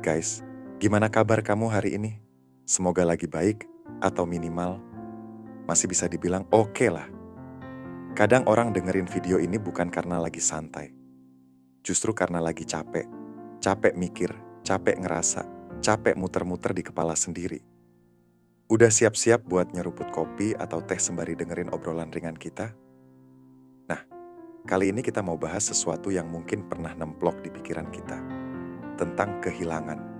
guys, gimana kabar kamu hari ini? Semoga lagi baik atau minimal masih bisa dibilang oke lah. Kadang orang dengerin video ini bukan karena lagi santai, justru karena lagi capek. Capek mikir, capek ngerasa, capek muter-muter di kepala sendiri. Udah siap-siap buat nyeruput kopi atau teh sembari dengerin obrolan ringan kita? Nah, kali ini kita mau bahas sesuatu yang mungkin pernah nemplok di pikiran kita, tentang kehilangan.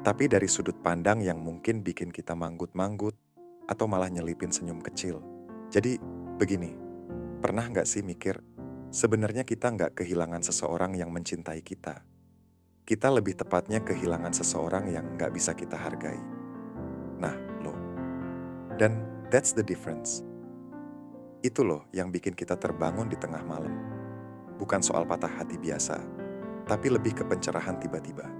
Tapi dari sudut pandang yang mungkin bikin kita manggut-manggut atau malah nyelipin senyum kecil. Jadi begini, pernah nggak sih mikir, sebenarnya kita nggak kehilangan seseorang yang mencintai kita. Kita lebih tepatnya kehilangan seseorang yang nggak bisa kita hargai. Nah, loh. Dan that's the difference. Itu loh yang bikin kita terbangun di tengah malam. Bukan soal patah hati biasa, tapi lebih ke pencerahan tiba-tiba.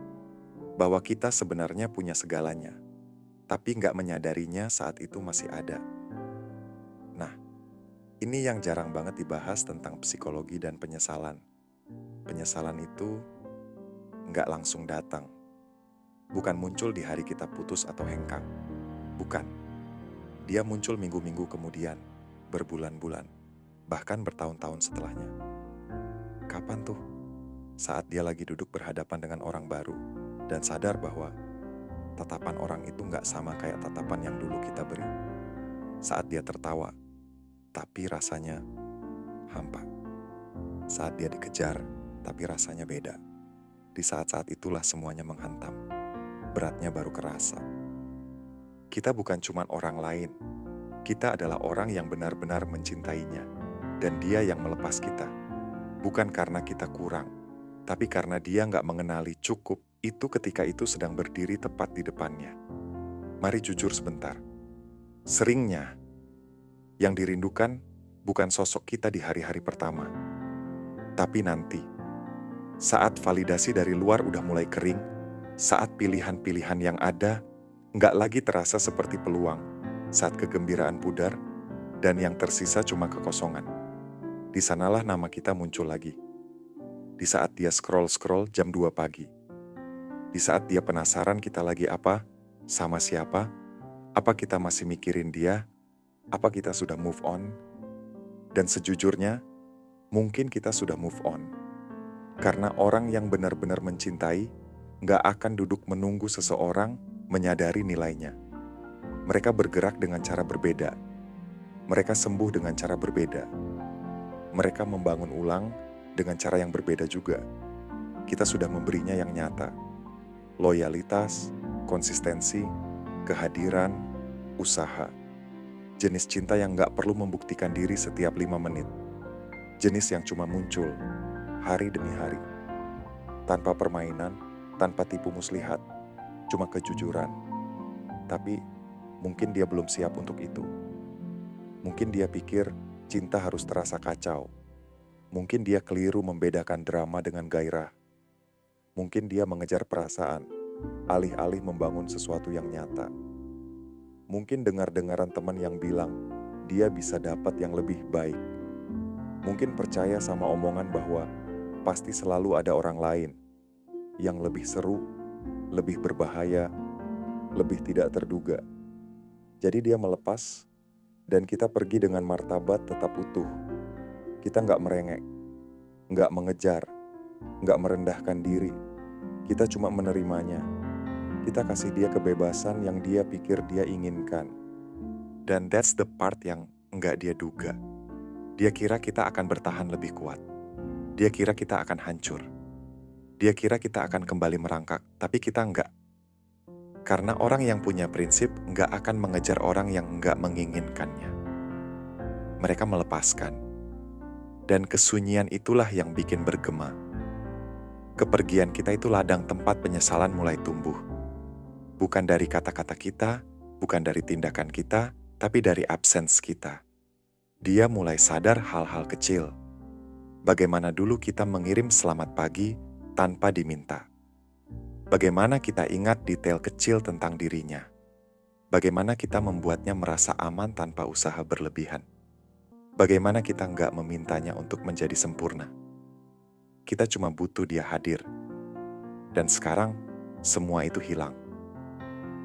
Bahwa kita sebenarnya punya segalanya, tapi nggak menyadarinya saat itu masih ada. Nah, ini yang jarang banget dibahas tentang psikologi dan penyesalan. Penyesalan itu nggak langsung datang. Bukan muncul di hari kita putus atau hengkang. Bukan. Dia muncul minggu-minggu kemudian, berbulan-bulan, bahkan bertahun-tahun setelahnya. Kapan tuh? Saat dia lagi duduk berhadapan dengan orang baru dan sadar bahwa tatapan orang itu nggak sama kayak tatapan yang dulu kita beri. Saat dia tertawa, tapi rasanya hampa. Saat dia dikejar, tapi rasanya beda. Di saat-saat itulah semuanya menghantam. Beratnya baru kerasa. Kita bukan cuma orang lain. Kita adalah orang yang benar-benar mencintainya. Dan dia yang melepas kita. Bukan karena kita kurang, tapi karena dia nggak mengenali cukup itu ketika itu sedang berdiri tepat di depannya. Mari jujur sebentar. Seringnya, yang dirindukan bukan sosok kita di hari-hari pertama. Tapi nanti, saat validasi dari luar udah mulai kering, saat pilihan-pilihan yang ada nggak lagi terasa seperti peluang, saat kegembiraan pudar, dan yang tersisa cuma kekosongan. Di sanalah nama kita muncul lagi. Di saat dia scroll-scroll jam 2 pagi. Di saat dia penasaran kita lagi apa, sama siapa, apa kita masih mikirin dia, apa kita sudah move on. Dan sejujurnya, mungkin kita sudah move on. Karena orang yang benar-benar mencintai nggak akan duduk menunggu seseorang menyadari nilainya. Mereka bergerak dengan cara berbeda. Mereka sembuh dengan cara berbeda. Mereka membangun ulang dengan cara yang berbeda juga. Kita sudah memberinya yang nyata. Loyalitas, konsistensi, kehadiran, usaha. Jenis cinta yang nggak perlu membuktikan diri setiap 5 menit. Jenis yang cuma muncul hari demi hari. Tanpa permainan, tanpa tipu muslihat. Cuma kejujuran. Tapi mungkin dia belum siap untuk itu. Mungkin dia pikir cinta harus terasa kacau. Mungkin dia keliru membedakan drama dengan gairah. Mungkin dia mengejar perasaan, alih-alih membangun sesuatu yang nyata. Mungkin dengar-dengaran teman yang bilang, dia bisa dapat yang lebih baik. Mungkin percaya sama omongan bahwa pasti selalu ada orang lain yang lebih seru, lebih berbahaya, lebih tidak terduga. Jadi dia melepas, dan kita pergi dengan martabat tetap utuh. Kita nggak merengek, nggak mengejar, nggak merendahkan diri. Kita cuma menerimanya. Kita kasih dia kebebasan yang dia pikir dia inginkan. Dan that's the part yang nggak dia duga. Dia kira kita akan bertahan lebih kuat. Dia kira kita akan hancur. Dia kira kita akan kembali merangkak, tapi kita nggak. Karena orang yang punya prinsip nggak akan mengejar orang yang nggak menginginkannya. Mereka melepaskan. Dan kesunyian itulah yang bikin bergema. Kepergian kita itu ladang tempat penyesalan mulai tumbuh. Bukan dari kata-kata kita, bukan dari tindakan kita, tapi dari absence kita. Dia mulai sadar hal-hal kecil. Bagaimana dulu kita mengirim selamat pagi tanpa diminta. Bagaimana kita ingat detail kecil tentang dirinya. Bagaimana kita membuatnya merasa aman tanpa usaha berlebihan. Bagaimana kita nggak memintanya untuk menjadi sempurna. Kita cuma butuh dia hadir. Dan sekarang, semua itu hilang.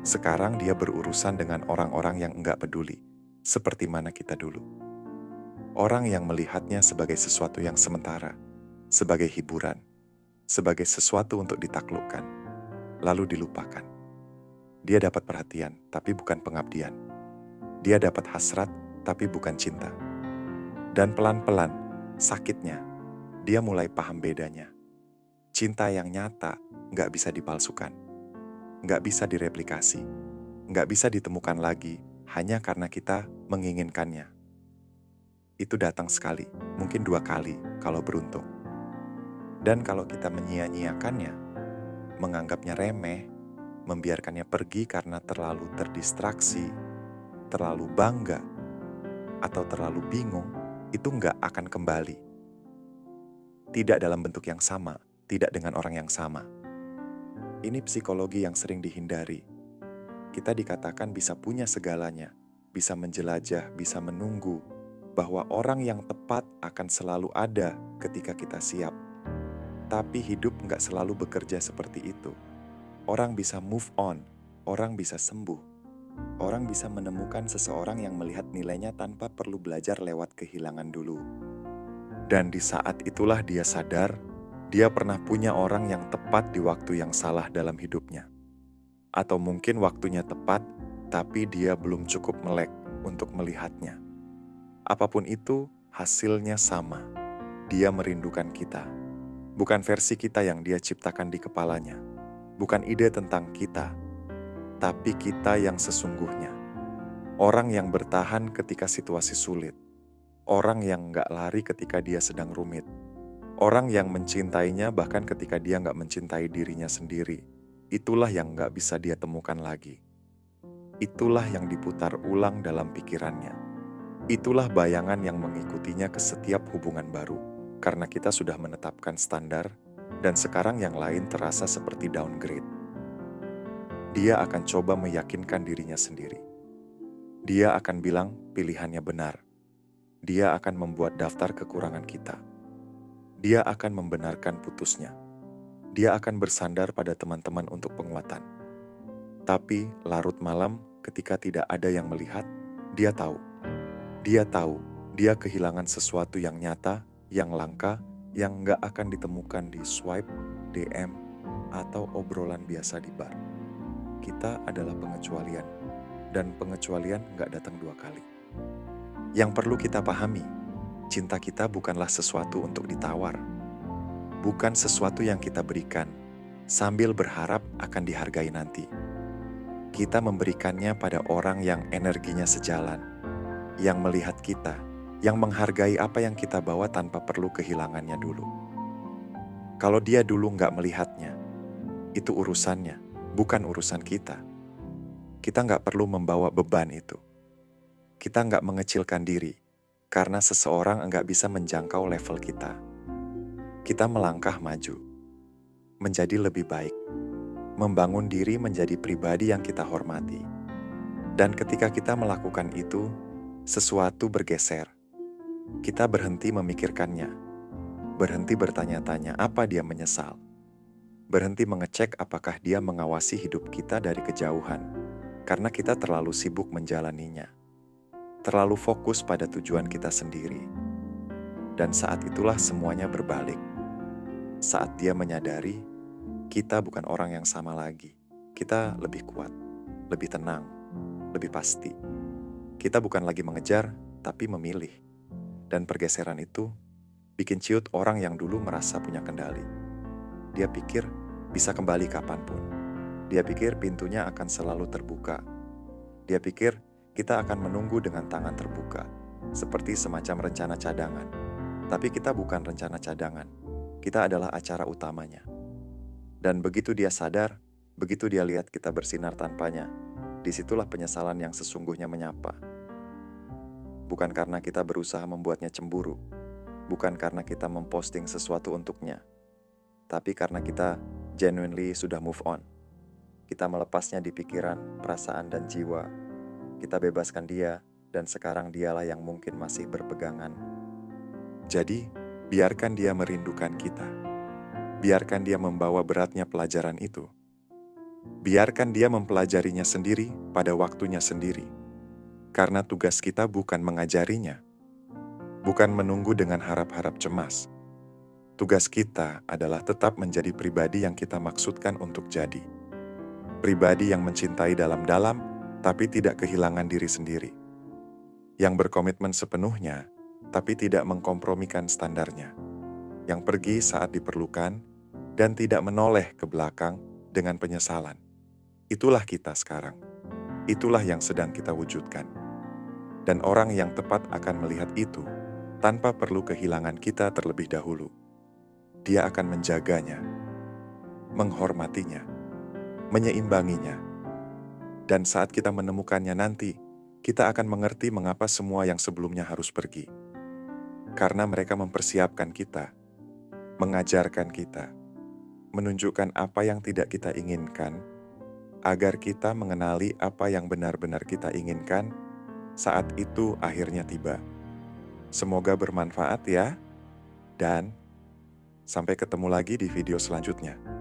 Sekarang dia berurusan dengan orang-orang yang enggak peduli, seperti mana kita dulu. Orang yang melihatnya sebagai sesuatu yang sementara, sebagai hiburan, sebagai sesuatu untuk ditaklukkan, lalu dilupakan. Dia dapat perhatian, tapi bukan pengabdian. Dia dapat hasrat, tapi bukan cinta. Dan pelan-pelan, sakitnya, dia mulai paham bedanya. Cinta yang nyata nggak bisa dipalsukan, nggak bisa direplikasi, nggak bisa ditemukan lagi hanya karena kita menginginkannya. Itu datang sekali, mungkin 2 kali kalau beruntung. Dan kalau kita menyia-nyiakannya, menganggapnya remeh, membiarkannya pergi karena terlalu terdistraksi, terlalu bangga, atau terlalu bingung, itu nggak akan kembali. Tidak dalam bentuk yang sama, tidak dengan orang yang sama. Ini psikologi yang sering dihindari. Kita dikatakan bisa punya segalanya, bisa menjelajah, bisa menunggu, bahwa orang yang tepat akan selalu ada ketika kita siap. Tapi hidup nggak selalu bekerja seperti itu. Orang bisa move on, orang bisa sembuh, orang bisa menemukan seseorang yang melihat nilainya tanpa perlu belajar lewat kehilangan dulu. Dan di saat itulah dia sadar, dia pernah punya orang yang tepat di waktu yang salah dalam hidupnya. Atau mungkin waktunya tepat, tapi dia belum cukup melek untuk melihatnya. Apapun itu, hasilnya sama. Dia merindukan kita. Bukan versi kita yang dia ciptakan di kepalanya. Bukan ide tentang kita, tapi kita yang sesungguhnya. Orang yang bertahan ketika situasi sulit. Orang yang nggak lari ketika dia sedang rumit. Orang yang mencintainya bahkan ketika dia nggak mencintai dirinya sendiri. Itulah yang nggak bisa dia temukan lagi. Itulah yang diputar ulang dalam pikirannya. Itulah bayangan yang mengikutinya ke setiap hubungan baru. Karena kita sudah menetapkan standar, dan sekarang yang lain terasa seperti downgrade. Dia akan coba meyakinkan dirinya sendiri. Dia akan bilang pilihannya benar. Dia akan membuat daftar kekurangan kita. Dia akan membenarkan putusnya. Dia akan bersandar pada teman-teman untuk penguatan. Tapi larut malam ketika tidak ada yang melihat, dia tahu. Dia tahu dia kehilangan sesuatu yang nyata, yang langka, yang nggak akan ditemukan di swipe, DM, atau obrolan biasa di bar. Kita adalah pengecualian, dan pengecualian nggak datang 2 kali. Yang perlu kita pahami, cinta kita bukanlah sesuatu untuk ditawar. Bukan sesuatu yang kita berikan, sambil berharap akan dihargai nanti. Kita memberikannya pada orang yang energinya sejalan, yang melihat kita, yang menghargai apa yang kita bawa tanpa perlu kehilangannya dulu. Kalau dia dulu nggak melihatnya, itu urusannya, bukan urusan kita. Kita nggak perlu membawa beban itu. Kita nggak mengecilkan diri, karena seseorang nggak bisa menjangkau level kita. Kita melangkah maju, menjadi lebih baik, membangun diri menjadi pribadi yang kita hormati. Dan ketika kita melakukan itu, sesuatu bergeser. Kita berhenti memikirkannya, berhenti bertanya-tanya apa dia menyesal, berhenti mengecek apakah dia mengawasi hidup kita dari kejauhan, karena kita terlalu sibuk menjalaninya, terlalu fokus pada tujuan kita sendiri. Dan saat itulah semuanya berbalik. Saat dia menyadari, kita bukan orang yang sama lagi. Kita lebih kuat, lebih tenang, lebih pasti. Kita bukan lagi mengejar, tapi memilih. Dan pergeseran itu bikin ciut orang yang dulu merasa punya kendali. Dia pikir bisa kembali kapanpun. Dia pikir pintunya akan selalu terbuka. Dia pikir kita akan menunggu dengan tangan terbuka, seperti semacam rencana cadangan. Tapi kita bukan rencana cadangan. Kita adalah acara utamanya. Dan begitu dia sadar, begitu dia lihat kita bersinar tanpanya, disitulah penyesalan yang sesungguhnya menyapa. Bukan karena kita berusaha membuatnya cemburu, bukan karena kita memposting sesuatu untuknya, tapi karena kita genuinely sudah move on. Kita melepasnya di pikiran, perasaan, dan jiwa. Kita bebaskan dia, dan sekarang dialah yang mungkin masih berpegangan. Jadi, biarkan dia merindukan kita. Biarkan dia membawa beratnya pelajaran itu. Biarkan dia mempelajarinya sendiri pada waktunya sendiri. Karena tugas kita bukan mengajarinya, bukan menunggu dengan harap-harap cemas. Tugas kita adalah tetap menjadi pribadi yang kita maksudkan untuk jadi. Pribadi yang mencintai dalam-dalam, tapi tidak kehilangan diri sendiri. Yang berkomitmen sepenuhnya, tapi tidak mengkompromikan standarnya. Yang pergi saat diperlukan, dan tidak menoleh ke belakang dengan penyesalan. Itulah kita sekarang. Itulah yang sedang kita wujudkan. Dan orang yang tepat akan melihat itu, tanpa perlu kehilangan kita terlebih dahulu. Dia akan menjaganya, menghormatinya, menyeimbanginya. Dan saat kita menemukannya nanti, kita akan mengerti mengapa semua yang sebelumnya harus pergi. Karena mereka mempersiapkan kita, mengajarkan kita, menunjukkan apa yang tidak kita inginkan, agar kita mengenali apa yang benar-benar kita inginkan saat itu akhirnya tiba. Semoga bermanfaat ya, dan sampai ketemu lagi di video selanjutnya.